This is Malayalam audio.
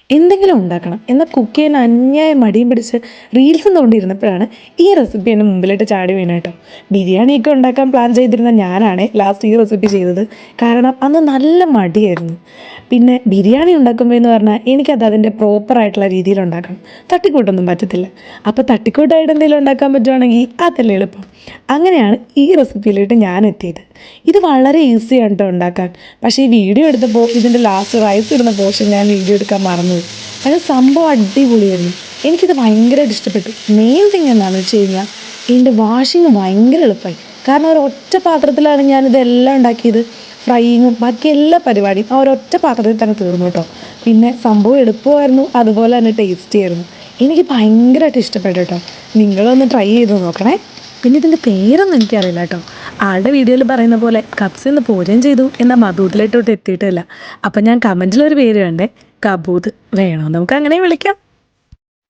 എന്തെങ്കിലും ഉണ്ടാക്കണം എന്നാൽ കുക്ക് ചെയ്യാൻ അന്യായ മടിയും പിടിച്ച് റീൽസും തോണ്ടിയിരുന്നപ്പോഴാണ് ഈ റെസിപ്പി എൻ്റെ മുമ്പിലിട്ട് ചാടി വീണ കേട്ടോ. ബിരിയാണിയൊക്കെ ഉണ്ടാക്കാൻ പ്ലാൻ ചെയ്തിരുന്ന ഞാനാണ് ലാസ്റ്റ് ഈ റെസിപ്പി ചെയ്തത്. കാരണം അന്ന് നല്ല മടിയായിരുന്നു. പിന്നെ ബിരിയാണി ഉണ്ടാക്കുമ്പോൾ എന്ന് പറഞ്ഞാൽ എനിക്കത് അതിൻ്റെ പ്രോപ്പറായിട്ടുള്ള രീതിയിൽ ഉണ്ടാക്കണം, തട്ടിക്കൂട്ടൊന്നും പറ്റത്തില്ല. അപ്പോൾ തട്ടിക്കൂട്ടായിട്ട് എന്തെങ്കിലും ഉണ്ടാക്കാൻ പറ്റുവാണെങ്കിൽ അതല്ലേ എളുപ്പം. അങ്ങനെയാണ് ഈ റെസിപ്പിയിലോട്ട് ഞാൻ എത്തിയത്. ഇത് വളരെ ഈസിയാണ് കേട്ടോ ഉണ്ടാക്കാൻ. പക്ഷേ ഈ വീഡിയോ എടുത്തപ്പോൾ ഇതിൻ്റെ ലാസ്റ്റ് റൈസ് ഇടുന്ന പോർഷൻ ഞാൻ വീഡിയോ എടുക്കാൻ മറന്നുപോയി. അത് സംഭവം അടിപൊളിയായിരുന്നു. എനിക്കിത് ഭയങ്കരമായിട്ട് ഇഷ്ടപ്പെട്ടു. മെയിൻ തിങ് എന്താണെന്ന് വെച്ച് കഴിഞ്ഞാൽ ഇതിൻ്റെ വാഷിങ് ഭയങ്കര എളുപ്പമായി. കാരണം ഒരൊറ്റ പാത്രത്തിലാണ് ഞാനിതെല്ലാം ഉണ്ടാക്കിയത്. ഫ്രൈയിങ്ങും ബാക്കി എല്ലാ പരിപാടിയും ആ ഒരൊറ്റ പാത്രത്തിൽ തന്നെ തീർന്നു കേട്ടോ. പിന്നെ സംഭവം എളുപ്പമായിരുന്നു, അതുപോലെ തന്നെ ടേസ്റ്റി ആയിരുന്നു. എനിക്ക് ഭയങ്കരമായിട്ട് ഇഷ്ടപ്പെട്ടു കേട്ടോ. നിങ്ങളൊന്ന് ട്രൈ ചെയ്ത് നോക്കണേ. പിന്നെ ഇതിൻ്റെ പേരൊന്നും എനിക്കറിയില്ല കേട്ടോ. ആളുടെ വീഡിയോയിൽ പറയുന്ന പോലെ കപ്സ് എന്ന് പോരുകയും ചെയ്തു എന്നാൽ മധൂതിലോട്ട് എത്തിയിട്ടില്ല. അപ്പം ഞാൻ കമൻറ്റിലൊരു പേര് കണ്ടേ, കബൂത്. വേണോ നമുക്ക് അങ്ങനെ വിളിക്കാം.